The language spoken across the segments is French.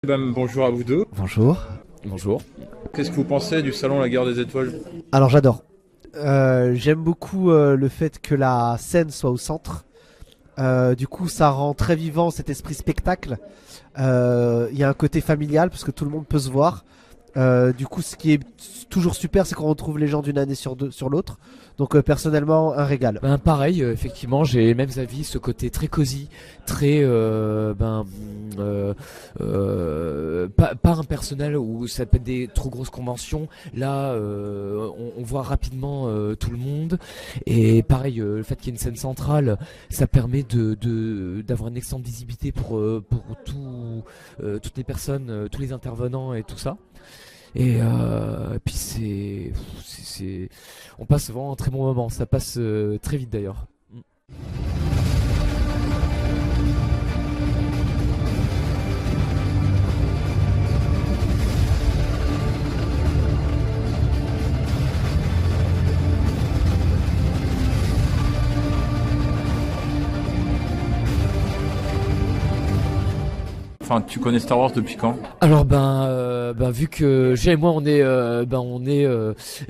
Ben, bonjour à vous deux. Bonjour. Bonjour. Qu'est-ce que vous pensez du salon La Guerre des Étoiles? Alors j'adore. J'aime beaucoup le fait que la scène soit au centre. Du coup, ça rend très vivant cet esprit spectacle. Il y a un côté familial parce que tout le monde peut se voir. Du coup, ce qui est toujours super, c'est qu'on retrouve les gens d'une année sur l'autre. Donc personnellement, un régal. Ben pareil, effectivement, j'ai les mêmes avis, ce côté très cosy, très pas impersonnel où ça peut être des trop grosses conventions. Là, on voit rapidement tout le monde et pareil, le fait qu'il y ait une scène centrale, ça permet d'avoir une excellente visibilité pour toutes les personnes, tous les intervenants et tout ça. Et puis on passe vraiment un très bon moment. Ça passe très vite d'ailleurs. Enfin, tu connais Star Wars depuis quand? Alors vu que Jay et moi on est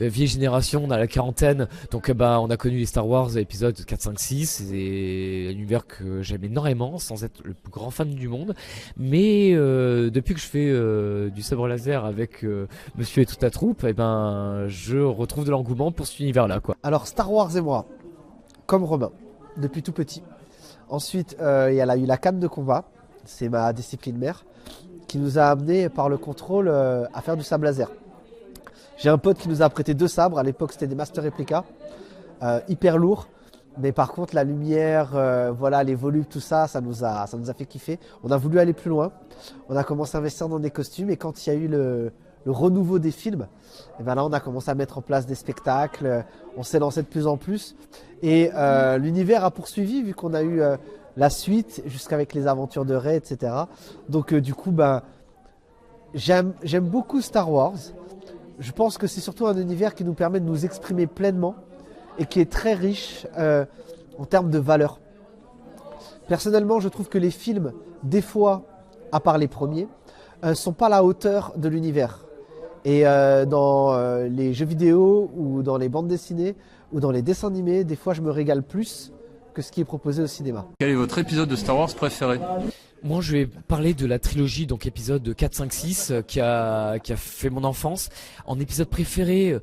vieille génération, on a la quarantaine, donc on a connu les Star Wars épisodes 4, 5, 6, c'est un univers que j'aime énormément sans être le plus grand fan du monde, mais depuis que je fais du sabre laser avec Monsieur et toute la troupe, je retrouve de l'engouement pour cet univers-là, quoi. Alors Star Wars et moi, comme Romain, depuis tout petit. Ensuite, il y a eu la canne de combat. C'est ma discipline mère qui nous a amené par le contrôle à faire du sabre laser. J'ai un pote qui nous a prêté 2 sabres. À l'époque, c'était des Master Replica, hyper lourds. Mais par contre, la lumière, voilà, les volumes, tout ça, ça nous a fait kiffer. On a voulu aller plus loin. On a commencé à investir dans des costumes. Et quand il y a eu le renouveau des films, et ben là, on a commencé à mettre en place des spectacles. On s'est lancé de plus en plus. Et l'univers a poursuivi vu qu'on a eu la suite jusqu'avec les aventures de Rey, etc. Donc du coup, j'aime beaucoup Star Wars. Je pense que c'est surtout un univers qui nous permet de nous exprimer pleinement et qui est très riche en termes de valeurs. Personnellement, je trouve que les films, des fois, à part les premiers, sont pas à la hauteur de l'univers. Et dans les jeux vidéo ou dans les bandes dessinées ou dans les dessins animés, des fois, je me régale plus que ce qui est proposé au cinéma. Quel est votre épisode de Star Wars préféré? Moi, je vais parler de la trilogie, donc épisode 4, 5, 6, qui a fait mon enfance. En épisode préféré,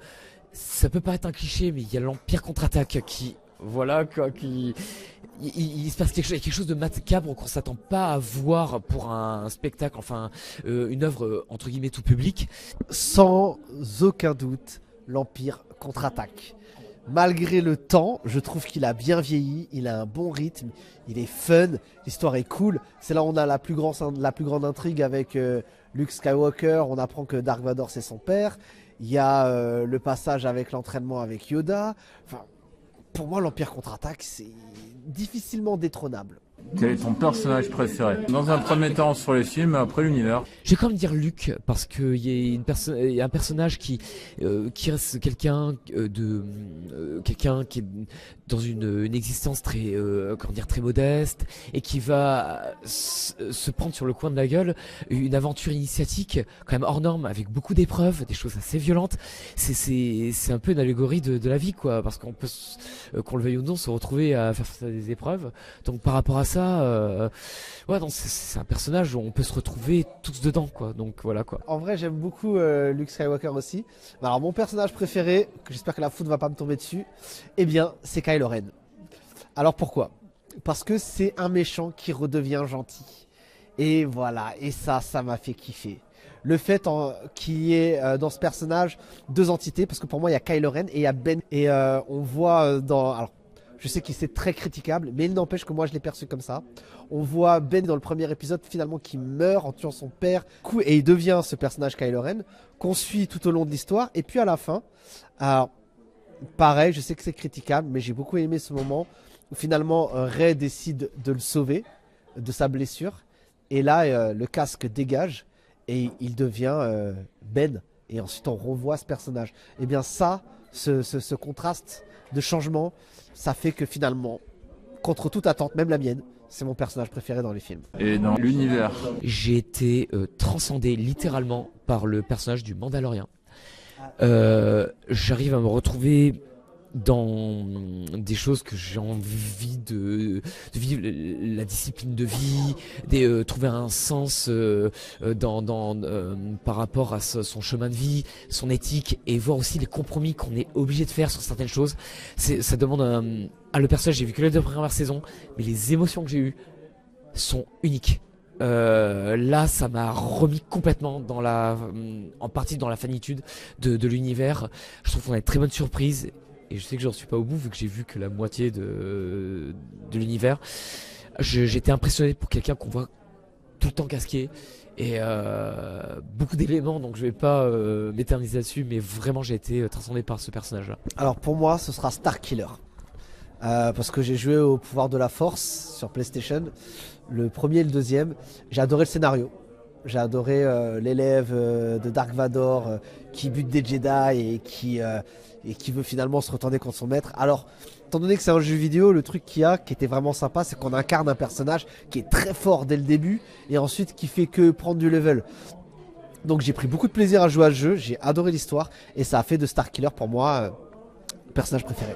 ça peut paraître un cliché, mais il y a l'Empire contre-attaque qui, voilà, quoi, il se passe quelque chose de macabre qu'on s'attend pas à voir pour un spectacle, enfin, une œuvre entre guillemets tout public. Sans aucun doute, l'Empire contre-attaque. Malgré le temps, je trouve qu'il a bien vieilli, il a un bon rythme, il est fun, l'histoire est cool. C'est là où on a la plus grande intrigue avec Luke Skywalker, on apprend que Dark Vador c'est son père. Il y a le passage avec l'entraînement avec Yoda. Enfin, pour moi, l'Empire contre-attaque, c'est difficilement détrônable. Quel est ton personnage préféré? Dans un premier temps sur les films, après l'univers. Je vais quand même dire Luke parce qu'il y a il y a un personnage qui reste quelqu'un quelqu'un qui est dans une existence très comment dire, très modeste et qui va se prendre sur le coin de la gueule une aventure initiatique quand même hors norme avec beaucoup d'épreuves, des choses assez violentes. C'est un peu une allégorie de la vie, quoi, parce qu'on peut qu'on le veuille ou non se retrouver à faire face à des épreuves. Donc par rapport à ça, ouais, non, c'est un personnage où on peut se retrouver tous dedans, quoi. Donc voilà, quoi. En vrai, j'aime beaucoup Luke Skywalker aussi. Alors, mon personnage préféré, que j'espère que la foudre va pas me tomber dessus, eh bien, c'est Kylo Ren. Alors pourquoi? Parce que c'est un méchant qui redevient gentil. Et voilà, et ça m'a fait kiffer. Le fait qu'il y ait dans ce personnage 2 entités, parce que pour moi, il y a Kylo Ren et il y a Ben. Et on voit alors, je sais qu'il c'est très critiquable, mais il n'empêche que moi je l'ai perçu comme ça. On voit Ben dans le premier épisode finalement qui meurt en tuant son père, et il devient ce personnage Kylo Ren qu'on suit tout au long de l'histoire. Et puis à la fin, alors pareil, je sais que c'est critiquable, mais j'ai beaucoup aimé ce moment où finalement Rey décide de le sauver de sa blessure. Et là, le casque dégage et il devient Ben. Et ensuite on revoit ce personnage. Et bien ça, ce contraste de changement, ça fait que finalement, contre toute attente, même la mienne, c'est mon personnage préféré dans les films. Et dans l'univers. J'ai été transcendé littéralement par le personnage du Mandalorien. J'arrive à me retrouver dans des choses que j'ai envie de vivre, la discipline de vie, trouver un sens par rapport à son chemin de vie, son éthique, et voir aussi les compromis qu'on est obligé de faire sur certaines choses. Ça demande le personnage, j'ai vu que les 2 premières saisons, mais les émotions que j'ai eues sont uniques. Là, ça m'a remis complètement en partie dans la fanitude de l'univers. Je trouve qu'on a une très bonne surprise. Et je sais que j'en suis pas au bout vu que j'ai vu que la moitié de l'univers. J'étais impressionné pour quelqu'un qu'on voit tout le temps casqué et beaucoup d'éléments, donc je vais pas m'éterniser là-dessus, mais vraiment j'ai été transcendé par ce personnage-là. Alors pour moi, ce sera Starkiller. Parce que j'ai joué au pouvoir de la force sur PlayStation, le premier et le deuxième. J'ai adoré le scénario. J'ai adoré l'élève de Dark Vador qui bute des Jedi et qui veut finalement se retourner contre son maître. Alors, étant donné que c'est un jeu vidéo, le truc qui était vraiment sympa, c'est qu'on incarne un personnage qui est très fort dès le début et ensuite qui fait que prendre du level. Donc j'ai pris beaucoup de plaisir à jouer à ce jeu, j'ai adoré l'histoire et ça a fait de Starkiller pour moi le personnage préféré.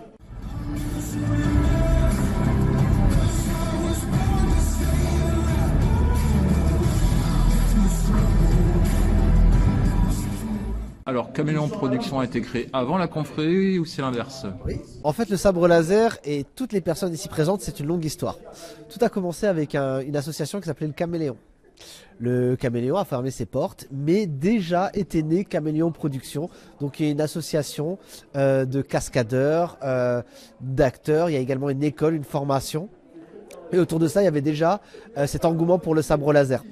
Alors, Caméléon Production a été créé avant la confrérie ou c'est l'inverse? Oui. En fait, le sabre laser et toutes les personnes ici présentes, c'est une longue histoire. Tout a commencé avec une association qui s'appelait le Caméléon. Le Caméléon a fermé ses portes, mais déjà était né Caméléon Production. Donc il y a une association de cascadeurs, d'acteurs, il y a également une école, une formation. Et autour de ça, il y avait déjà cet engouement pour le sabre laser.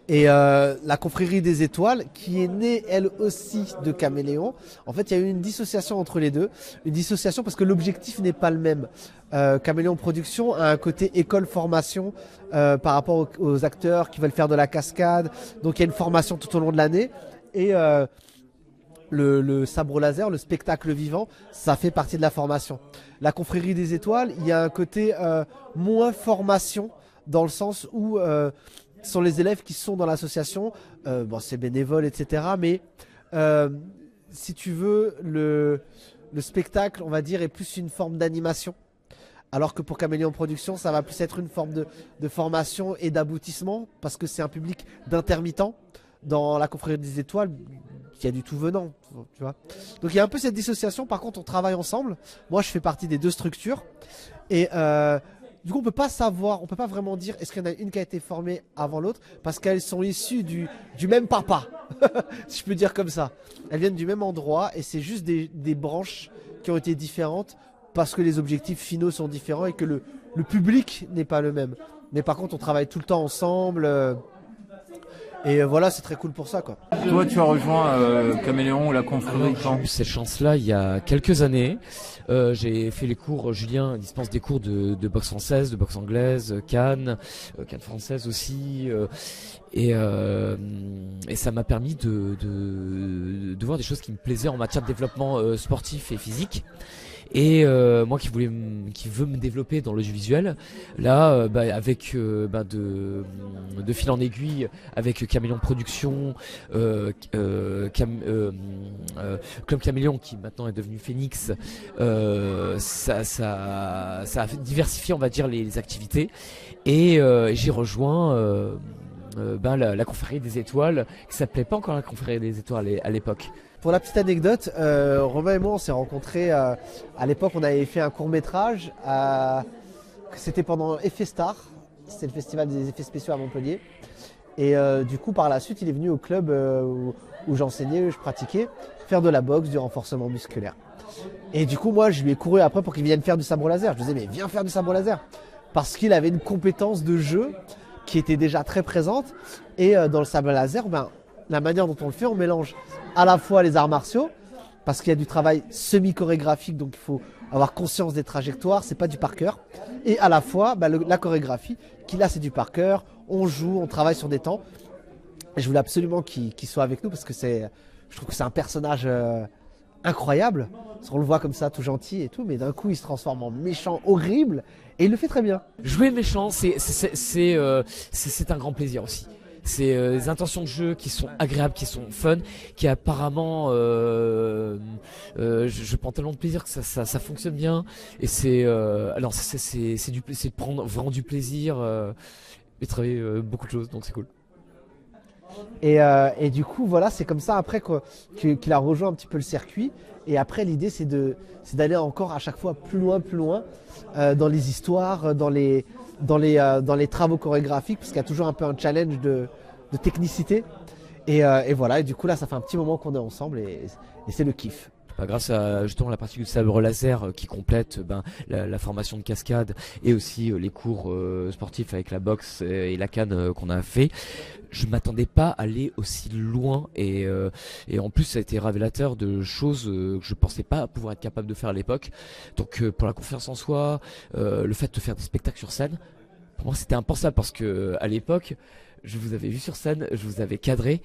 Et la confrérie des étoiles, qui est née elle aussi de Caméléon, en fait il y a eu une dissociation entre les deux. Une dissociation parce que l'objectif n'est pas le même. Caméléon Production a un côté école formation par rapport aux acteurs qui veulent faire de la cascade. Donc il y a une formation tout au long de l'année. Et le sabre laser, le spectacle vivant, ça fait partie de la formation. La confrérie des étoiles, il y a un côté moins formation dans le sens où ce sont les élèves qui sont dans l'association, bon, c'est bénévole, etc. Mais si tu veux, le spectacle, on va dire, est plus une forme d'animation. Alors que pour Caméléon Production, ça va plus être une forme de formation et d'aboutissement, parce que c'est un public d'intermittents. Dans la confrérie des étoiles, il y a du tout venant, tu vois. Donc il y a un peu cette dissociation. Par contre, on travaille ensemble. Moi, je fais partie des deux structures. Et du coup, on peut pas savoir, on peut pas vraiment dire est-ce qu'il y en a une qui a été formée avant l'autre, parce qu'elles sont issues du même papa, si je peux dire comme ça. Elles viennent du même endroit et c'est juste des branches qui ont été différentes parce que les objectifs finaux sont différents et que le public n'est pas le même. Mais par contre, on travaille tout le temps ensemble. Et voilà, c'est très cool pour ça, quoi. Toi, tu as rejoint Caméléon ou la confrérie quand? J'ai eu cette chance-là il y a quelques années. J'ai fait les cours, Julien dispense des cours de boxe française, de boxe anglaise, Cannes française aussi. Et ça m'a permis de voir des choses qui me plaisaient en matière de développement sportif et physique. Et moi qui veux me développer dans l'audiovisuel, là avec de fil en aiguille avec Caméléon Production, Club Caméléon qui maintenant est devenu Phoenix, ça a diversifié, on va dire, les activités. Et j'ai rejoint la confrérie des étoiles, qui s'appelait pas encore la confrérie des étoiles à l'époque. Pour la petite anecdote, Romain et moi on s'est rencontrés à l'époque, on avait fait un court-métrage, c'était pendant Effet Star, c'était le festival des effets spéciaux à Montpellier. Et du coup par la suite il est venu au club où j'enseignais, où je pratiquais, faire de la boxe, du renforcement musculaire. Et du coup moi je lui ai couru après pour qu'il vienne faire du sabre laser. Je lui disais mais viens faire du sabre laser, parce qu'il avait une compétence de jeu qui était déjà très présente. Et dans le sabre laser, la manière dont on le fait, on mélange à la fois les arts martiaux, parce qu'il y a du travail semi-chorégraphique, donc il faut avoir conscience des trajectoires, c'est pas du par cœur, et à la fois la chorégraphie, qui là c'est du par cœur, on joue, on travaille sur des temps. Et je voulais absolument qu'il soit avec nous, parce que je trouve que c'est un personnage incroyable. Parce qu'on le voit comme ça, tout gentil et tout, mais d'un coup, il se transforme en méchant horrible et il le fait très bien. Jouer méchant, c'est un grand plaisir aussi. C'est des intentions de jeu qui sont agréables, qui sont fun, qui apparemment, je prends tellement de plaisir que ça fonctionne bien. Et c'est de prendre vraiment du plaisir et de travailler beaucoup de choses, donc c'est cool. Et du coup, voilà, c'est comme ça après qu'il a rejoint un petit peu le circuit. Et après, l'idée, c'est d'aller encore à chaque fois plus loin, dans les histoires, dans les travaux chorégraphiques, parce qu'il y a toujours un peu un challenge de technicité. Et voilà, et du coup, là, ça fait un petit moment qu'on est ensemble et c'est le kiff. Grâce à justement la partie du sabre laser qui complète la formation de cascade et aussi les cours sportifs avec la boxe et la canne qu'on a fait, je m'attendais pas à aller aussi loin et en plus ça a été révélateur de choses que je pensais pas pouvoir être capable de faire à l'époque. Donc pour la confiance en soi, le fait de faire des spectacles sur scène, pour moi c'était impensable parce que à l'époque je vous avais vu sur scène, je vous avais cadré,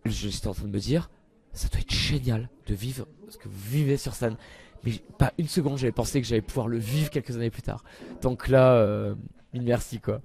j'étais en train de me dire ça doit être génial de vivre ce que vous vivez sur scène. Mais pas une seconde, j'avais pensé que j'allais pouvoir le vivre quelques années plus tard. Donc là, mille merci quoi.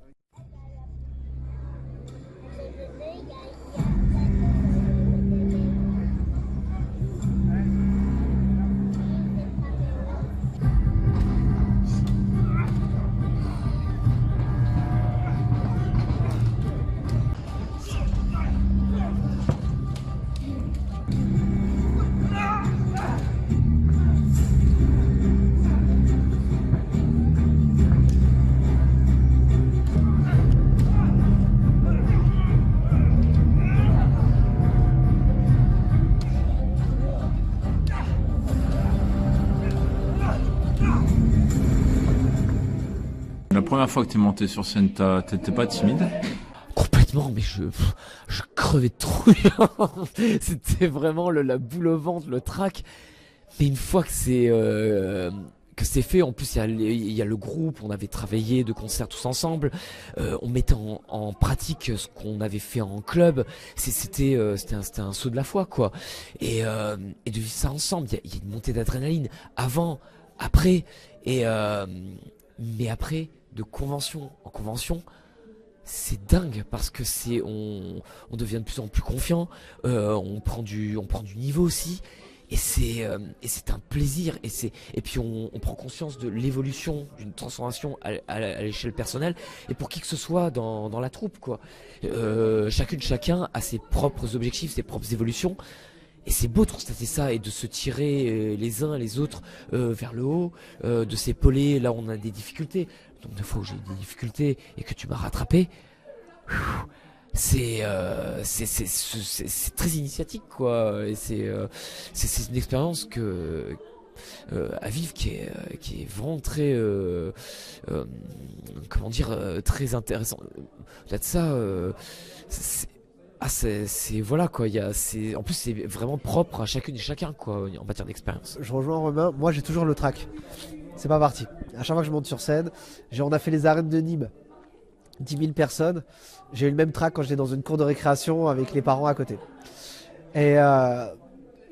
La première fois que t'es monté sur scène, t'étais pas timide? Complètement, mais je crevais de trouille. C'était vraiment la boule au ventre, le trac. Mais une fois que c'est fait, en plus il y a le groupe, on avait travaillé de concert tous ensemble, on mettait en pratique ce qu'on avait fait en club, c'était un saut de la foi quoi. Et de vivre ça ensemble, il y a une montée d'adrénaline avant, après, mais après de convention en convention. C'est dingue parce que on devient de plus en plus confiant, on prend du niveau aussi. Et c'est un plaisir et puis on prend conscience de l'évolution d'une transformation à l'échelle personnelle et pour qui que ce soit dans la troupe quoi. Chacun a ses propres objectifs, ses propres évolutions et c'est beau de constater ça et de se tirer les uns les autres vers le haut, de s'épauler là où on a des difficultés. Donc des fois où j'ai des difficultés et que tu m'as rattrapé. C'est très initiatique quoi et c'est une expérience à vivre qui est vraiment très comment dire très intéressant. Au-delà de ça c'est voilà quoi, en plus c'est vraiment propre à chacune et chacun quoi en matière d'expérience. Je rejoins Romain, moi j'ai toujours le trac. C'est pas parti. À chaque fois que je monte sur scène, on a fait les arènes de Nîmes. 10 000 personnes. J'ai eu le même trac quand j'étais dans une cour de récréation avec les parents à côté. Et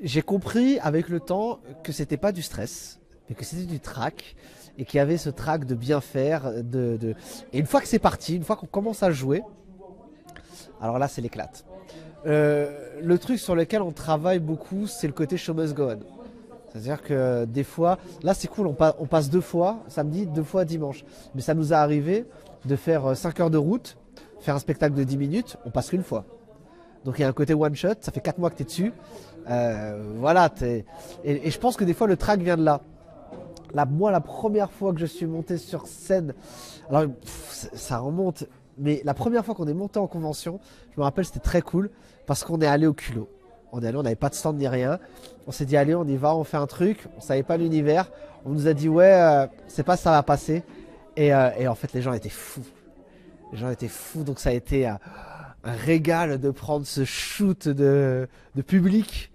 j'ai compris avec le temps que c'était pas du stress, mais que c'était du trac et qu'il y avait ce trac de bien faire. Et une fois que c'est parti, une fois qu'on commence à jouer, alors là c'est l'éclate. Le truc sur lequel on travaille beaucoup, c'est le côté show must go on. C'est-à-dire que des fois, là c'est cool, on passe 2 fois samedi, 2 fois dimanche. Mais ça nous est arrivé de faire 5 heures de route, faire un spectacle de 10 minutes, on passe qu'une fois. Donc il y a un côté one shot, ça fait 4 mois que tu es dessus. Voilà, et je pense que des fois le track vient de là. Moi, la première fois que je suis monté sur scène, alors ça remonte, mais la première fois qu'on est monté en convention, je me rappelle c'était très cool parce qu'on est allé au culot. On est allé, on n'avait pas de stand ni rien. On s'est dit allez, on y va, on fait un truc. On savait pas l'univers. On nous a dit ouais, c'est pas ça va passer. Et en fait, les gens étaient fous. Donc ça a été un régal de prendre ce shoot de public.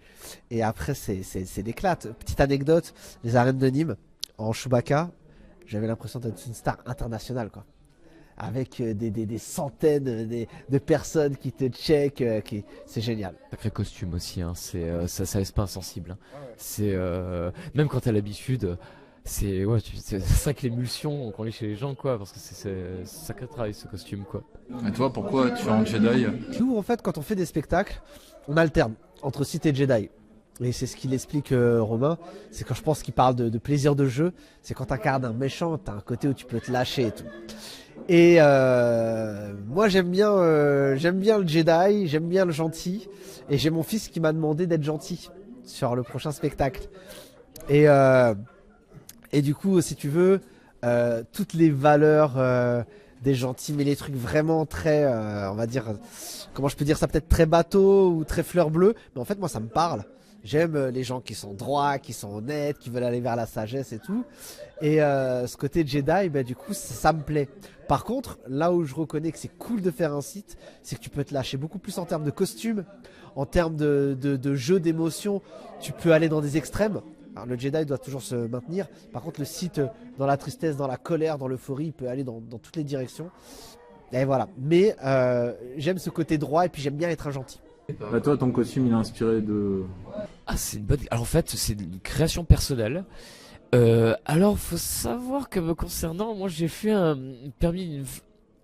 Et après, c'est l'éclate. Petite anecdote, les arènes de Nîmes, en Chewbacca, j'avais l'impression d'être une star internationale, quoi. avec des centaines de personnes qui te checkent, c'est génial. Sacré costume aussi, hein. Ça laisse pas insensible, hein. C'est même quand t'as l'habitude, c'est ça que l'émulsion qu'on lit chez les gens, quoi, parce que c'est sacré travail ce costume, quoi. Et toi, pourquoi tu es en Jedi? Nous, en fait, quand on fait des spectacles, on alterne entre Sith et Jedi. Et c'est ce qu'il explique Romain, c'est quand je pense qu'il parle de plaisir de jeu, c'est quand tu incarnes un méchant, tu as un côté où tu peux te lâcher et tout. Et moi j'aime bien le Jedi, j'aime bien le gentil, et j'ai mon fils qui m'a demandé d'être gentil sur le prochain spectacle. Et du coup, si tu veux, toutes les valeurs des gentils, mais les trucs vraiment très, on va dire, comment je peux dire ça, peut-être très bateau ou très fleur bleue, mais en fait moi ça me parle. J'aime les gens qui sont droits, qui sont honnêtes, qui veulent aller vers la sagesse et tout. Et ce côté Jedi, bah, du coup, ça me plaît. Par contre, là où je reconnais que c'est cool de faire un site, c'est que tu peux te lâcher beaucoup plus en termes de costume, en termes de jeu d'émotion. Tu peux aller dans des extrêmes. Alors, le Jedi doit toujours se maintenir. Par contre, le site, dans la tristesse, dans la colère, dans l'euphorie, il peut aller dans toutes les directions. Et voilà. Mais j'aime ce côté droit et puis j'aime bien être un gentil. Bah toi, ton costume, il est inspiré de... Ah, c'est une bonne. Alors en fait, c'est une création personnelle. Alors, faut savoir que me concernant, moi, j'ai fait un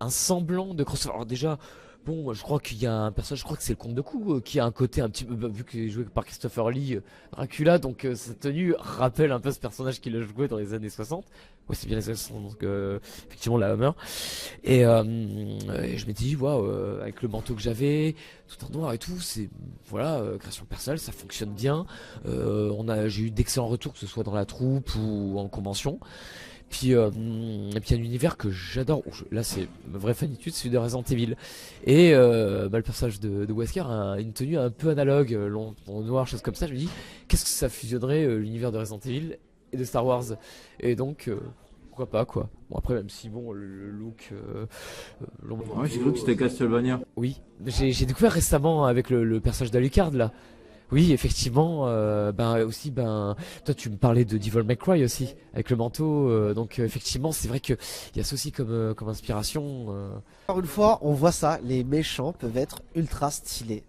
semblant de crossover. Alors déjà, bon, je crois qu'il y a un personnage, je crois que c'est le Comte de Cou, qui a un côté un petit peu, vu qu'il est joué par Christopher Lee, Dracula, donc sa tenue rappelle un peu ce personnage qu'il a joué dans les années 60. Ouais, c'est bien les années 60, donc effectivement la Hammer. Et je m'étais dit, waouh, avec le manteau que j'avais, tout en noir et tout, c'est voilà, création personnelle, ça fonctionne bien. J'ai eu d'excellents retours, que ce soit dans la troupe ou en convention. Puis, et puis un univers que j'adore. Là, c'est ma vraie fanitude, c'est celui de Resident Evil. Et le personnage de Wesker a une tenue un peu analogue, long, noir, choses comme ça. Je me dis, qu'est-ce que ça fusionnerait l'univers de Resident Evil et de Star Wars? Et donc, pourquoi pas, quoi. Bon, après, même si bon, le look. Ouais, j'ai cru que c'était Castlevania. Oui, j'ai découvert récemment avec le personnage d'Alucard là. Oui, effectivement, toi tu me parlais de Devil May Cry aussi, avec le manteau, donc effectivement c'est vrai que il y a ça aussi comme inspiration. Encore une fois, on voit ça, les méchants peuvent être ultra stylés.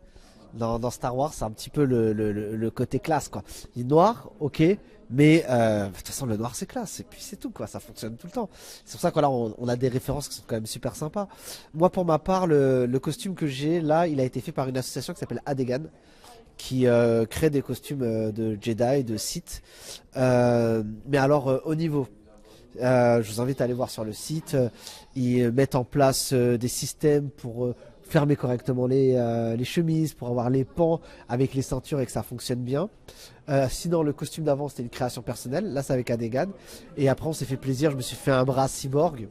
Dans Star Wars, c'est un petit peu le côté classe, quoi. Il est noir, ok, mais de toute façon le noir c'est classe, et puis c'est tout, quoi, ça fonctionne tout le temps. C'est pour ça que là on a des références qui sont quand même super sympas. Moi pour ma part, le costume que j'ai là, il a été fait par une association qui s'appelle Adegan, qui crée des costumes de Jedi, de Sith, mais alors haut niveau. Je vous invite à aller voir sur le site. Ils mettent en place des systèmes pour fermer correctement les chemises, pour avoir les pans avec les ceintures et que ça fonctionne bien. Sinon, le costume d'avant, c'était une création personnelle. Là, c'est avec Adegan. Et après, on s'est fait plaisir. Je me suis fait un bras cyborg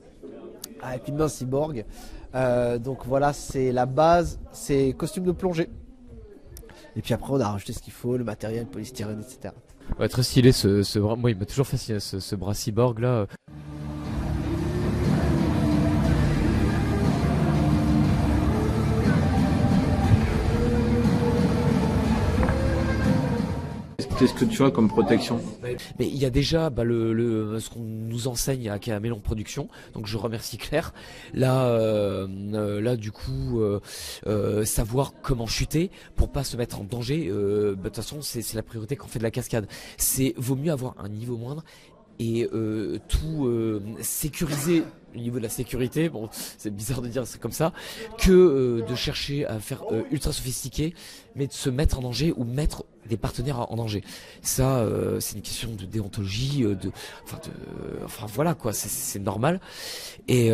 avec une main cyborg. Donc voilà, c'est la base. C'est costume de plongée. Et puis après, on a rajouté ce qu'il faut, le matériel, le polystyrène, etc. Ouais, très stylé ce bras. Moi, il m'a toujours fasciné ce bras cyborg là. Qu'est-ce que tu as comme protection? Mais il y a déjà ce qu'on nous enseigne à Camelon Productions, donc je remercie Claire. Là du coup, savoir comment chuter pour pas se mettre en danger. De toute façon, c'est la priorité quand on fait de la cascade. Vaut mieux avoir un niveau moindre et tout sécuriser au niveau de la sécurité. Bon, c'est bizarre de dire c'est comme ça, que de chercher à faire ultra sophistiqué, mais de se mettre en danger ou mettre des partenaires en danger. Ça, c'est une question de déontologie, enfin voilà quoi, c'est normal. Et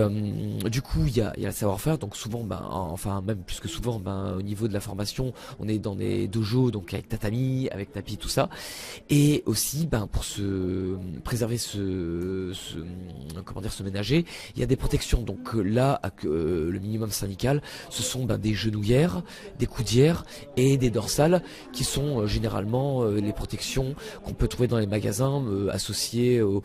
du coup, il y a le savoir-faire. Donc souvent, enfin même plus que souvent, au niveau de la formation, on est dans des dojos, donc avec tatami, avec tapis, tout ça. Et aussi, pour se préserver, se ménager, il y a des protections. Donc là, le minimum syndical, ce sont des genouillères, des coudières et des dorsales qui sont généralement généralement les protections qu'on peut trouver dans les magasins associées au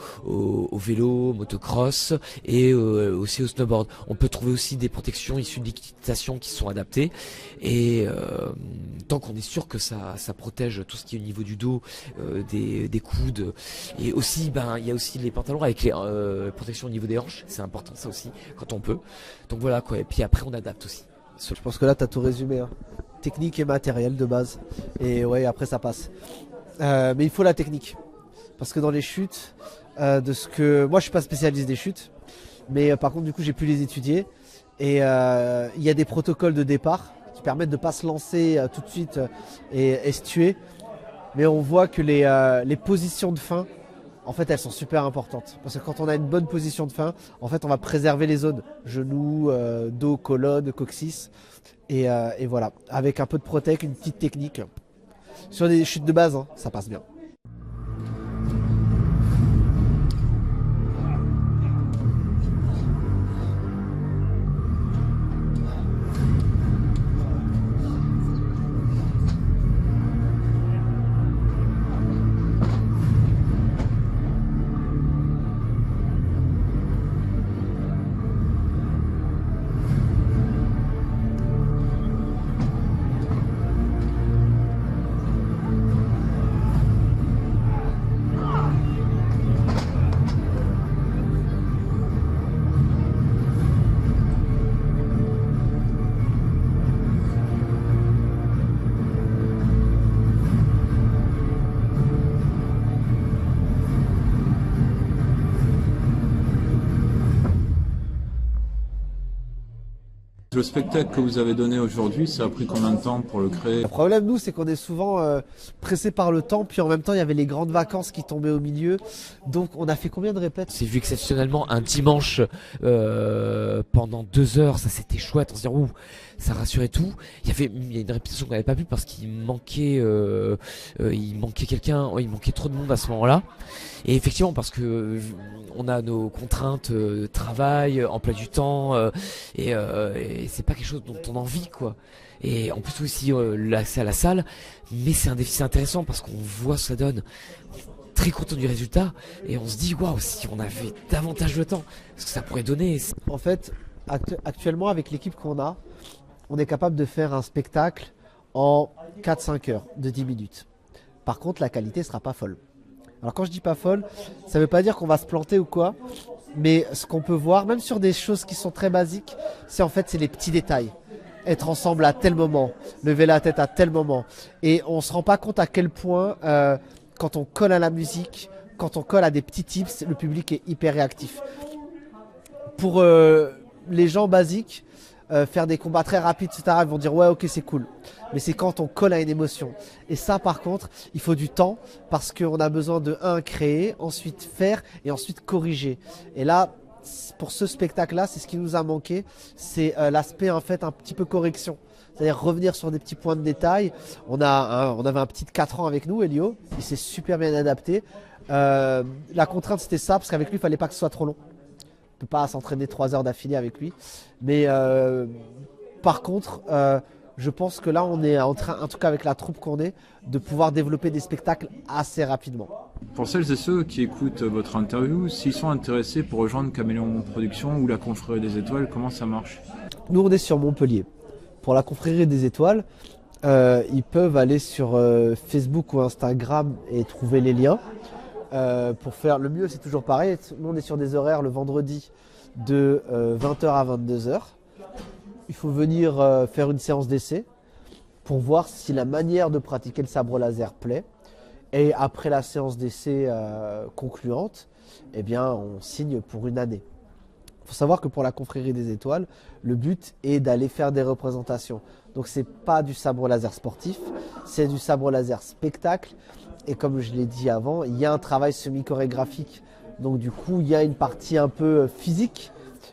vélo, au motocross et aussi au snowboard. On peut trouver aussi des protections issues de l'équitation qui sont adaptées et tant qu'on est sûr que ça protège tout ce qui est au niveau du dos, des coudes et aussi il y a aussi les pantalons avec les protections au niveau des hanches, c'est important ça aussi quand on peut. Donc voilà quoi, et puis après on adapte aussi. Je pense que là tu as tout résumé, hein. Technique et matériel de base. Et ouais, après ça passe. Mais il faut la technique. Parce que dans les chutes, moi je suis pas spécialiste des chutes, mais par contre du coup j'ai pu les étudier. Et il y a des protocoles de départ qui permettent de ne pas se lancer tout de suite et se tuer. Mais on voit que les positions de fin, en fait, elles sont super importantes. Parce que quand on a une bonne position de fin, en fait, on va préserver les zones. Genoux, dos, colonne, coccyx. Et voilà. Avec un peu de protec, une petite technique. Sur des chutes de base, hein, ça passe bien. Le spectacle que vous avez donné aujourd'hui, ça a pris combien de temps pour le créer? Le problème, nous, c'est qu'on est souvent pressé par le temps, puis en même temps, il y avait les grandes vacances qui tombaient au milieu. Donc, on a fait combien de répètes? C'est vu exceptionnellement un dimanche pendant 2 heures, ça c'était chouette, on se dit ouh, ça rassurait tout. Il y a une répétition qu'on n'avait pas vue parce qu'il manquait quelqu'un, il manquait trop de monde à ce moment-là. Et effectivement parce que on a nos contraintes travail, emploi du temps et c'est pas quelque chose dont on a envie quoi. Et en plus aussi l'accès à la salle, mais c'est un déficit intéressant parce qu'on voit ce que ça donne. Très content du résultat et on se dit waouh, si on avait davantage de temps, ce que ça pourrait donner. En fait, actuellement avec l'équipe qu'on a, on est capable de faire un spectacle en 4-5 heures de 10 minutes. Par contre, la qualité sera pas folle. Alors quand je dis pas folle, ça veut pas dire qu'on va se planter ou quoi, mais ce qu'on peut voir, même sur des choses qui sont très basiques, c'est les petits détails. Être ensemble à tel moment, lever la tête à tel moment. Et on se rend pas compte à quel point, quand on colle à la musique, quand on colle à des petits tips, le public est hyper réactif. Pour les gens basiques, faire des combats très rapides, etc., ils vont dire ouais, ok, c'est cool. Mais c'est quand on colle à une émotion. Et ça, par contre, il faut du temps parce qu'on a besoin de créer, ensuite faire et ensuite corriger. Et là, pour ce spectacle-là, c'est ce qui nous a manqué, c'est l'aspect en fait un petit peu correction. C'est-à-dire revenir sur des petits points de détail. On avait un petit de 4 ans avec nous, Elio. Il s'est super bien adapté. La contrainte, c'était ça, parce qu'avec lui, il fallait pas que ce soit trop long. On ne peut pas s'entraîner 3 heures d'affilée avec lui. Mais par contre, je pense que là, on est en train, en tout cas avec la troupe qu'on est, de pouvoir développer des spectacles assez rapidement. Pour celles et ceux qui écoutent votre interview, s'ils sont intéressés pour rejoindre Caméléon Productions ou la Confrérie des Étoiles, comment ça marche? Nous, on est sur Montpellier. Pour la Confrérie des Étoiles, ils peuvent aller sur Facebook ou Instagram et trouver les liens. Pour faire le mieux, c'est toujours pareil. Nous, on est sur des horaires le vendredi de 20h à 22h. Il faut venir faire une séance d'essai pour voir si la manière de pratiquer le sabre laser plaît. Et après la séance d'essai concluante, eh bien, on signe pour une année. Il faut savoir que pour la Confrérie des Étoiles, le but est d'aller faire des représentations. Donc, ce n'est pas du sabre laser sportif, c'est du sabre laser spectacle. Et comme je l'ai dit avant, il y a un travail semi-chorégraphique. Donc du coup, il y a une partie un peu physique.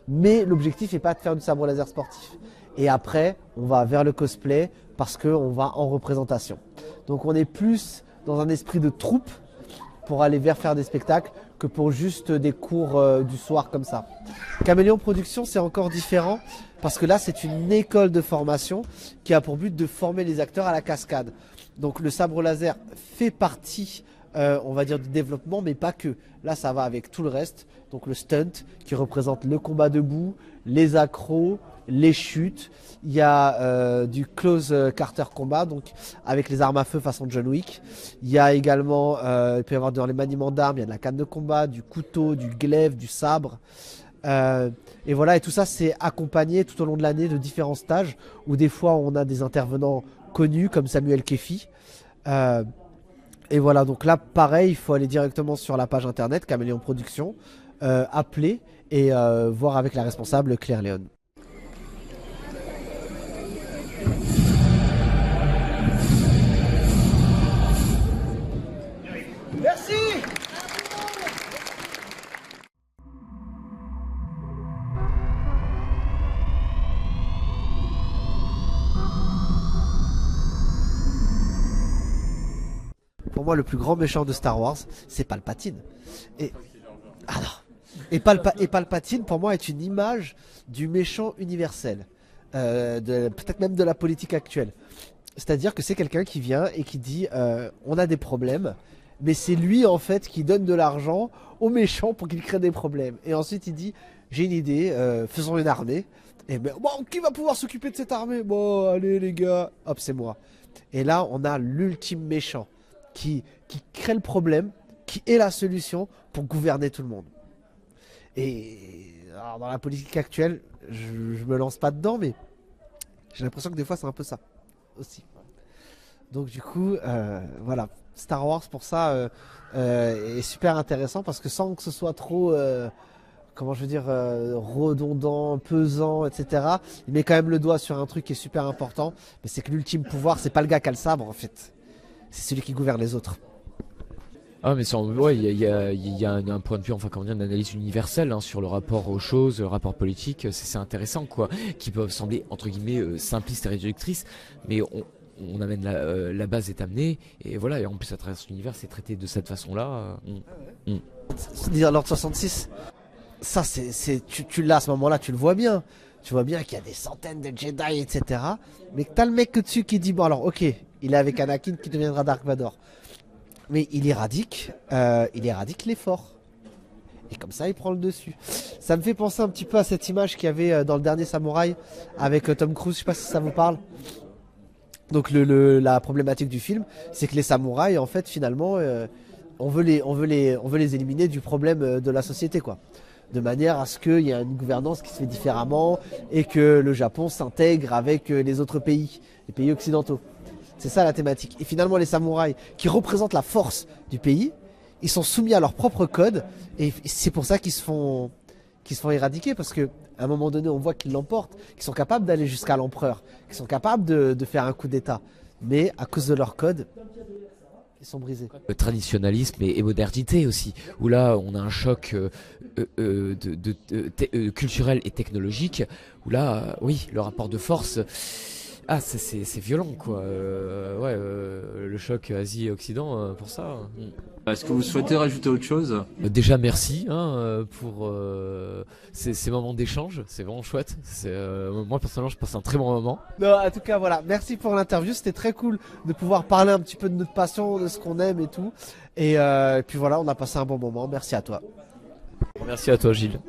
Mais l'objectif n'est pas de faire du sabre laser sportif. Et après, on va vers le cosplay parce qu'on va en représentation. Donc on est plus dans un esprit de troupe pour aller vers faire des spectacles que pour juste des cours du soir comme ça. Caméléon Production, c'est encore différent parce que là, c'est une école de formation qui a pour but de former les acteurs à la cascade. Donc le sabre laser fait partie, on va dire, du développement, mais pas que. Là, ça va avec tout le reste. Donc le stunt qui représente le combat debout, les accros, les chutes. Il y a du close quarter combat, donc avec les armes à feu façon John Wick. Il y a également, il peut y avoir dans les maniements d'armes, il y a de la canne de combat, du couteau, du glaive, du sabre. Et voilà, et tout ça c'est accompagné tout au long de l'année de différents stages où des fois on a des intervenants connus comme Samuel Kefi. Et voilà, donc là pareil, il faut aller directement sur la page internet Caméléon Production, appeler et voir avec la responsable Claire Léon. Merci. Pour moi, le plus grand méchant de Star Wars, c'est Palpatine. Et ah non. Et Palpatine, pour moi, est une image du méchant universel, peut-être même de la politique actuelle. C'est-à-dire que c'est quelqu'un qui vient et qui dit on a des problèmes, mais c'est lui en fait qui donne de l'argent aux méchants pour qu'ils créent des problèmes. Et ensuite il dit j'ai une idée, faisons une armée. Et ben bon, qui va pouvoir s'occuper de cette armée? Bon, allez les gars, hop, c'est moi. Et là on a l'ultime méchant qui crée le problème, qui est la solution pour gouverner tout le monde. Et alors, dans la politique actuelle, je me lance pas dedans, mais j'ai l'impression que des fois c'est un peu ça aussi. Donc du coup, voilà, Star Wars pour ça est super intéressant parce que sans que ce soit trop, comment je veux dire, redondant, pesant, etc. Il met quand même le doigt sur un truc qui est super important, mais c'est que l'ultime pouvoir, c'est pas le gars qui a le sabre en fait, c'est celui qui gouverne les autres. Ah mais ouais, il y a un point de vue, enfin comment dire, une analyse universelle hein, sur le rapport aux choses, le rapport politique, c'est intéressant quoi, qui peuvent sembler entre guillemets simplistes et réductrices, mais on amène la base est amenée et voilà, et en plus à travers l'univers c'est traité de cette façon-là. Dire l'ordre 66, ça tu l'as à ce moment-là, tu le vois bien. Tu vois bien qu'il y a des centaines de Jedi, etc. Mais que t'as le mec au-dessus qui dit bon alors ok, il est avec Anakin qui deviendra Dark Vador. Mais il éradique l'effort. Et comme ça, il prend le dessus. Ça me fait penser un petit peu à cette image qu'il y avait dans le dernier Samouraï avec Tom Cruise. Je sais pas si ça vous parle. Donc la problématique du film, c'est que les samouraïs, en fait, finalement, on veut les éliminer du problème de la société, quoi. De manière à ce qu'il y ait une gouvernance qui se fait différemment et que le Japon s'intègre avec les autres pays, les pays occidentaux. C'est ça la thématique. Et finalement, les samouraïs, qui représentent la force du pays, ils sont soumis à leur propre code. Et c'est pour ça qu'ils se font éradiquer. Parce qu'à un moment donné, on voit qu'ils l'emportent, qu'ils sont capables d'aller jusqu'à l'empereur, qu'ils sont capables de faire un coup d'État. Mais à cause de leur code, ils sont brisés. Le traditionnalisme et modernité aussi, où là on a un choc culturel et technologique, où là, oui, le rapport de force... Ah, c'est violent, quoi. Le choc Asie-Occident, pour ça. Est-ce que vous souhaitez rajouter autre chose? Déjà, merci pour ces moments d'échange. C'est vraiment chouette. Moi, personnellement, je passe un très bon moment. Non, en tout cas, voilà. Merci pour l'interview. C'était très cool de pouvoir parler un petit peu de notre passion, de ce qu'on aime et tout. Et puis voilà, on a passé un bon moment. Merci à toi. Merci à toi, Gilles.